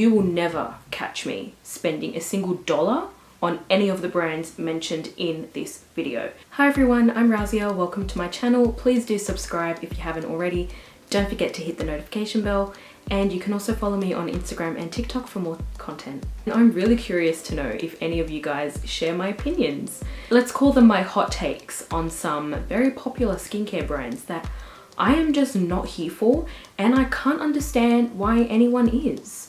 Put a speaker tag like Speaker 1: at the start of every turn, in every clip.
Speaker 1: You will never catch me spending a single dollar on any of the brands mentioned in this video. Hi everyone, I'm Razia. Welcome to my channel. Please do subscribe if you haven't already. Don't forget to hit the notification bell, and you can also follow me on Instagram and TikTok for more content. And I'm really curious to know if any of you guys share my opinions. Let's call them my hot takes on some very popular skincare brands that I am just not here for, and I can't understand why anyone is.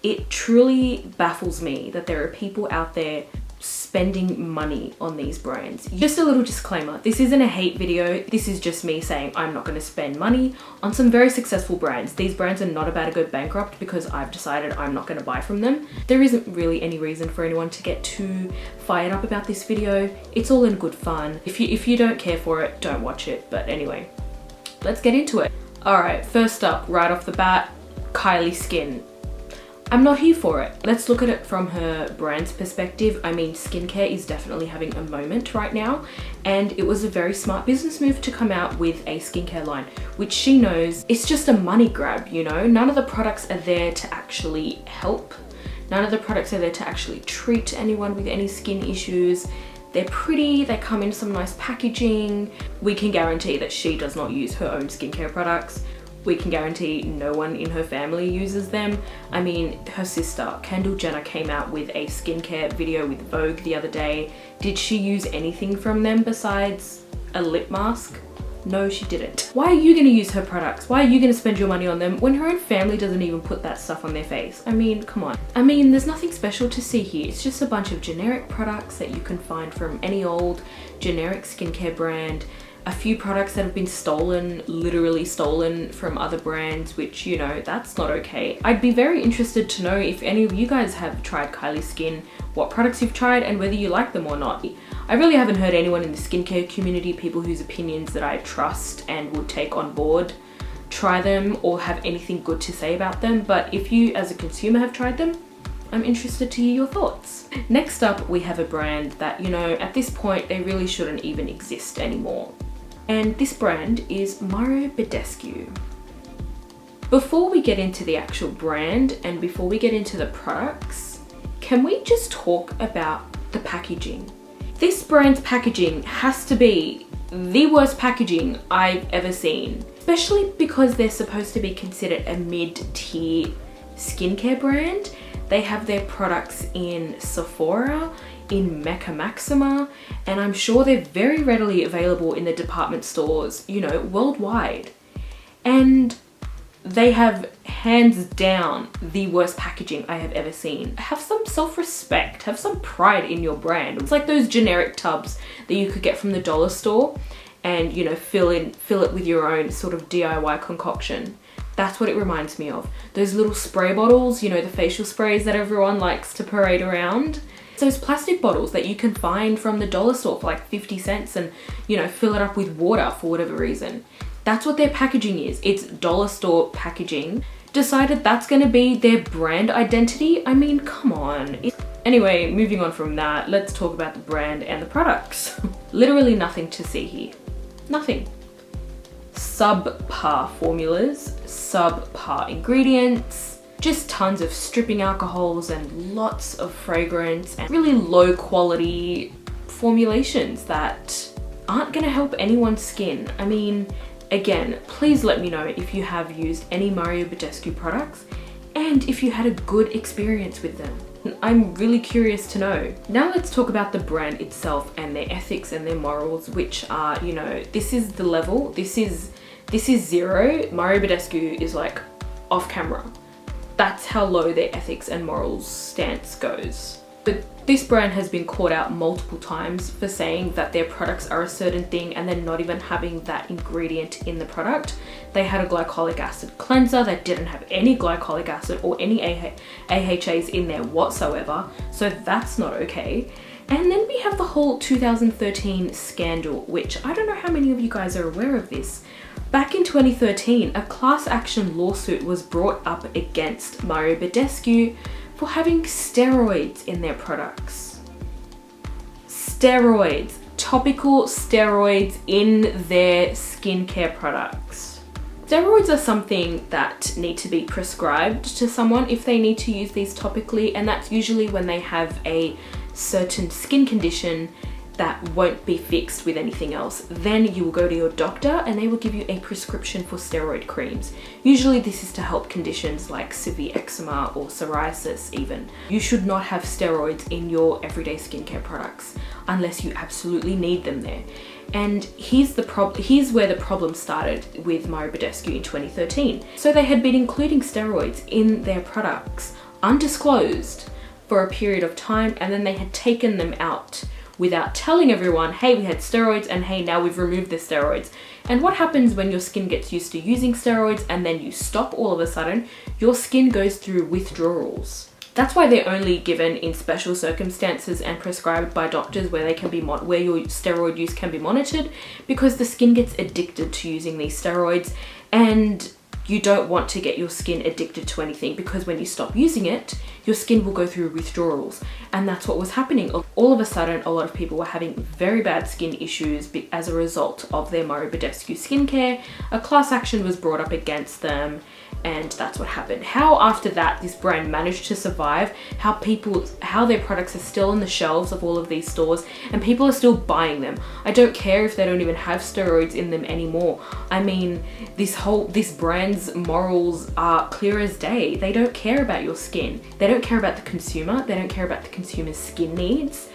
Speaker 1: It truly baffles me that there are people out there spending money on these brands. Just a little disclaimer, this isn't a hate video. This is just me saying I'm not going to spend money on some very successful brands. These brands are not about to go bankrupt because I've decided I'm not going to buy from them. There isn't really any reason for anyone to get too fired up about this video. It's all in good fun. If you don't care for it, don't watch it. But anyway, let's get into it. Alright, first up, right off the bat, Kylie Skin. I'm not here for it. Let's look at it from her brand's perspective. I mean, skincare is definitely having a moment right now, and it was a very smart business move to come out with a skincare line, which she knows it's just a money grab, you know? None of the products are there to actually help. None of the products are there to actually treat anyone with any skin issues. They're pretty, they come in some nice packaging. We can guarantee that she does not use her own skincare products. We can guarantee no one in her family uses them. I mean, her sister, Kendall Jenner, came out with a skincare video with Vogue the other day. Did she use anything from them besides a lip mask? No, she didn't. Why are you gonna use her products? Why are you gonna spend your money on them when her own family doesn't even put that stuff on their face? I mean, come on. I mean, there's nothing special to see here. It's just a bunch of generic products that you can find from any old generic skincare brand. A few products that have been stolen, literally stolen from other brands, which, you know, that's not okay. I'd be very interested to know if any of you guys have tried Kylie Skin, what products you've tried, and whether you like them or not. I really haven't heard anyone in the skincare community, people whose opinions that I trust and would take on board, try them or have anything good to say about them. But if you as a consumer have tried them, I'm interested to hear your thoughts. Next up, we have a brand that, you know, at this point, they really shouldn't even exist anymore. And this brand is Badescu. Before we get into the actual brand and before we get into the products, can we just talk about the packaging? This brand's packaging has to be the worst packaging I've ever seen, especially because they're supposed to be considered a mid-tier skincare brand. They have their products in Sephora, in Mecca Maxima, and I'm sure they're very readily available in the department stores, you know, worldwide. And they have hands down the worst packaging I have ever seen. Have some self-respect, have some pride in your brand. It's like those generic tubs that you could get from the dollar store and, you know, fill it with your own sort of DIY concoction. That's what it reminds me of. Those little spray bottles, you know, the facial sprays that everyone likes to parade around. Those plastic bottles that you can find from the dollar store for like 50 cents and, you know, fill it up with water for whatever reason. That's what their packaging is. It's dollar store packaging. Decided that's gonna be their brand identity? I mean, come on. Anyway, moving on from that, let's talk about the brand and the products. Literally nothing to see here. Nothing. Subpar formulas, subpar ingredients, just tons of stripping alcohols and lots of fragrance and really low quality formulations that aren't gonna help anyone's skin. I mean, again, please let me know if you have used any Badescu products and if you had a good experience with them. I'm really curious to know. Now let's talk about the brand itself and their ethics and their morals, which are, you know, this is the level, this is zero. Badescu is like off camera. That's how low their ethics and morals stance goes. But this brand has been called out multiple times for saying that their products are a certain thing and then not even having that ingredient in the product. They had a glycolic acid cleanser that didn't have any glycolic acid or any AHAs in there whatsoever, so that's not okay. And then we have the whole 2013 scandal, which I don't know how many of you guys are aware of this. Back in 2013, a class action lawsuit was brought up against Badescu for having steroids in their products. Steroids, topical steroids in their skincare products. Steroids are something that need to be prescribed to someone if they need to use these topically, and that's usually when they have a certain skin condition that won't be fixed with anything else. Then you will go to your doctor and they will give you a prescription for steroid creams. Usually this is to help conditions like severe eczema or psoriasis even. You should not have steroids in your everyday skincare products unless you absolutely need them there. And here's where the problem started with Mario Badescu in 2013. So they had been including steroids in their products undisclosed for a period of time, and then they had taken them out without telling everyone, hey, we had steroids, and hey, now we've removed the steroids. And what happens when your skin gets used to using steroids and then you stop all of a sudden? Your skin goes through withdrawals. That's why they're only given in special circumstances and prescribed by doctors where they can be where your steroid use can be monitored, because the skin gets addicted to using these steroids, and you don't want to get your skin addicted to anything, because when you stop using it, your skin will go through withdrawals. And that's what was happening. All of a sudden, a lot of people were having very bad skin issues as a result of their Mario Badescu skincare. A class action was brought up against them, and that's what happened. How after that this brand managed to survive, how their products are still on the shelves of all of these stores and people are still buying them. I don't care if they don't even have steroids in them anymore. I mean, this brand's morals are clear as day. They don't care about your skin. They don't care about the consumer. They don't care about the consumer's skin needs.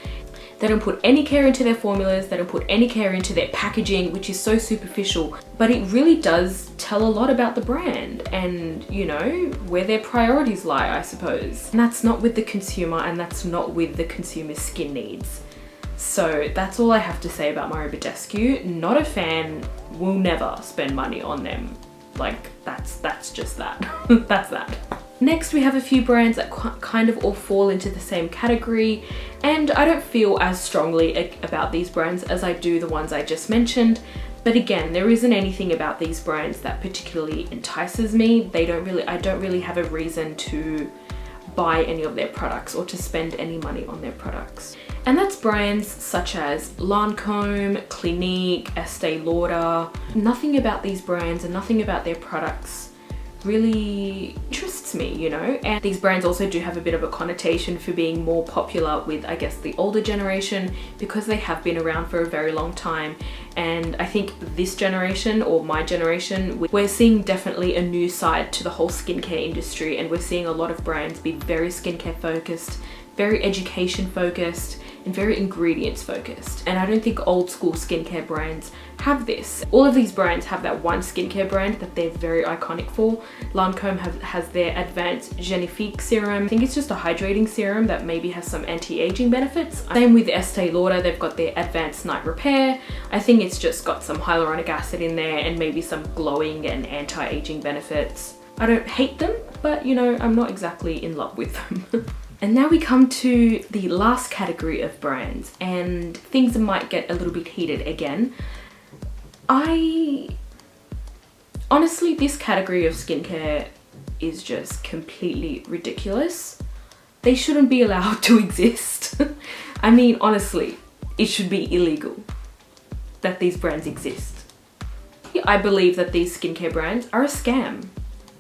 Speaker 1: They don't put any care into their formulas. They don't put any care into their packaging, which is so superficial. But it really does tell a lot about the brand and, you know, where their priorities lie, I suppose. And that's not with the consumer, and that's not with the consumer's skin needs. So that's all I have to say about Mario Badescu. Not a fan, will never spend money on them. Like, that's just that. That's that. Next, we have a few brands that kind of all fall into the same category, and I don't feel as strongly about these brands as I do the ones I just mentioned. But again, there isn't anything about these brands that particularly entices me. I don't really have a reason to buy any of their products or to spend any money on their products. And that's brands such as Lancome, Clinique, Estee Lauder. Nothing about these brands and nothing about their products really interests me, you know. And these brands also do have a bit of a connotation for being more popular with, I guess, the older generation, because they have been around for a very long time. And I think this generation, or my generation, we're seeing definitely a new side to the whole skincare industry, and we're seeing a lot of brands be very skincare focused, very education focused, and very ingredients focused. And I don't think old school skincare brands have this. All of these brands have that one skincare brand that they're very iconic for. Lancome has their Advanced Genifique serum. I think it's just a hydrating serum that maybe has some anti-aging benefits. Same with Estee Lauder, they've got their Advanced Night Repair. I think it's just got some hyaluronic acid in there and maybe some glowing and anti-aging benefits. I don't hate them, but you know, I'm not exactly in love with them. And now we come to the last category of brands, and things might get a little bit heated again. Honestly, this category of skincare is just completely ridiculous. They shouldn't be allowed to exist. I mean, honestly, it should be illegal that these brands exist. I believe that these skincare brands are a scam.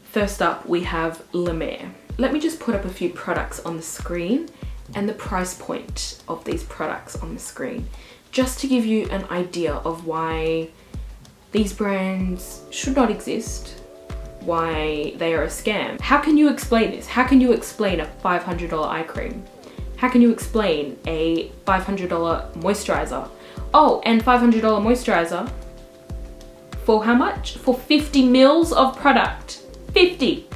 Speaker 1: First up, we have La Mer. Let me just put up a few products on the screen and the price point of these products on the screen, just to give you an idea of why these brands should not exist, why they are a scam. How can you explain this? How can you explain a $500 eye cream? How can you explain a $500 moisturizer? Oh, and $500 moisturizer for how much? For 50 mils of product. 50.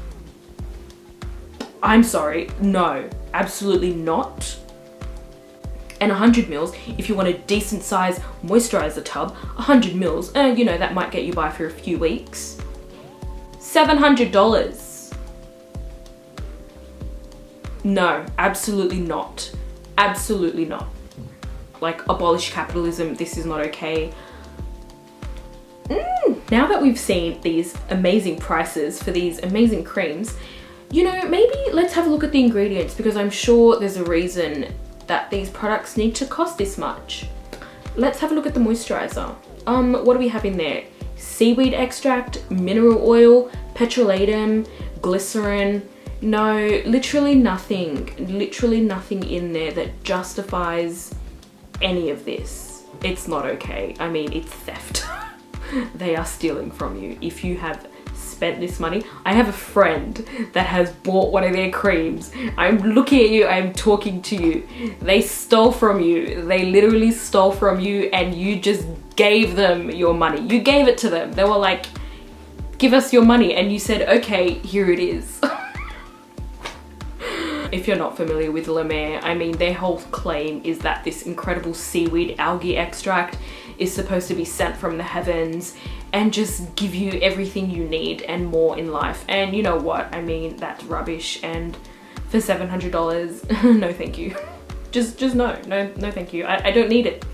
Speaker 1: I'm sorry, no, absolutely not. And 100 mils, if you want a decent size moisturizer tub, 100 mils, you know, that might get you by for a few weeks. $700. No, absolutely not. Absolutely not. Like, abolish capitalism, this is not okay. Now that we've seen these amazing prices for these amazing creams, you know, maybe let's have a look at the ingredients, because I'm sure there's a reason that these products need to cost this much. Let's have a look at the moisturizer. What do we have in there? seaweed extract, mineral oil, petrolatum, glycerin. No, literally nothing in there that justifies any of this. It's not okay. I mean, it's theft. They are stealing from you. If you have spent this money, I have a friend that has bought one of their creams. I'm looking at you, I'm talking to you. They stole from you. They literally stole from you, and you just gave them your money. You gave it to them. They were like, give us your money, and you said, okay, here it is. If you're not familiar with La Mer, I mean, their whole claim is that this incredible seaweed algae extract is supposed to be sent from the heavens and just give you everything you need and more in life. And you know what? I mean, that's rubbish. And for $700, no thank you. Just no thank you. I don't need it.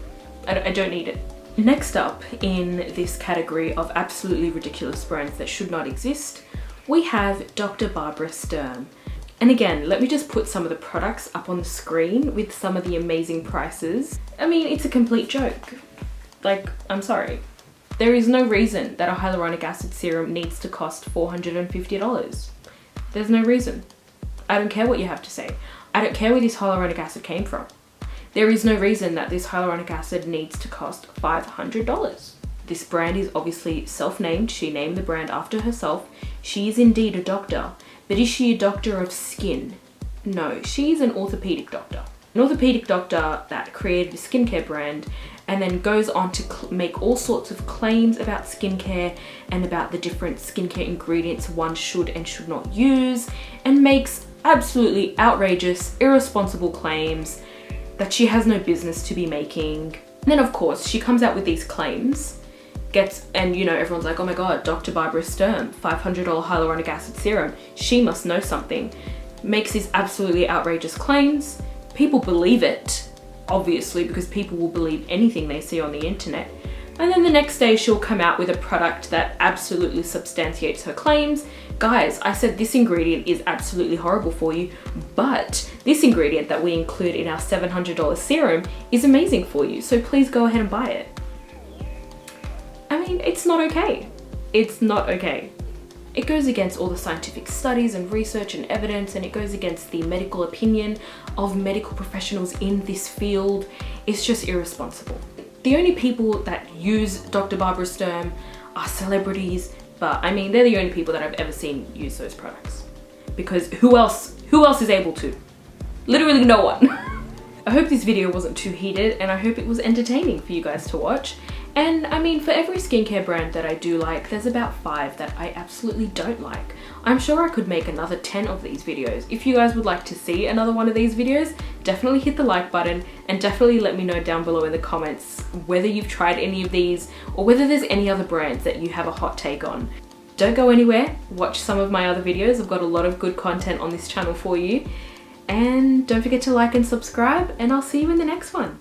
Speaker 1: I don't need it. Next up in this category of absolutely ridiculous brands that should not exist, we have Dr. Barbara Sturm. And again, let me just put some of the products up on the screen with some of the amazing prices. I mean, it's a complete joke. Like, I'm sorry. There is no reason that a hyaluronic acid serum needs to cost $450. There's no reason. I don't care what you have to say. I don't care where this hyaluronic acid came from. There is no reason that this hyaluronic acid needs to cost $500. This brand is obviously self-named. She named the brand after herself. She is indeed a doctor. But is she a doctor of skin? No, she's an orthopedic doctor. An orthopedic doctor that created a skincare brand and then goes on to make all sorts of claims about skincare and about the different skincare ingredients one should and should not use, and makes absolutely outrageous, irresponsible claims that she has no business to be making. And then of course, she comes out with these claims, and you know, everyone's like, oh my god, Dr. Barbara Sturm, $500 hyaluronic acid serum, she must know something. Makes these absolutely outrageous claims. People believe it, obviously, because people will believe anything they see on the internet. And then the next day she'll come out with a product that absolutely substantiates her claims. Guys, I said this ingredient is absolutely horrible for you, but this ingredient that we include in our $700 serum is amazing for you, so please go ahead and buy it. I mean, it's not okay. It's not okay. It goes against all the scientific studies and research and evidence, and it goes against the medical opinion of medical professionals in this field. It's just irresponsible. The only people that use Dr. Barbara Sturm are celebrities, but I mean, they're the only people that I've ever seen use those products. Because who else is able to? Literally no one. I hope this video wasn't too heated, and I hope it was entertaining for you guys to watch. And I mean, for every skincare brand that I do like, there's about 5 that I absolutely don't like. I'm sure I could make another 10 of these videos. If you guys would like to see another one of these videos, definitely hit the like button and definitely let me know down below in the comments whether you've tried any of these or whether there's any other brands that you have a hot take on. Don't go anywhere, watch some of my other videos. I've got a lot of good content on this channel for you. And don't forget to like and subscribe, and I'll see you in the next one.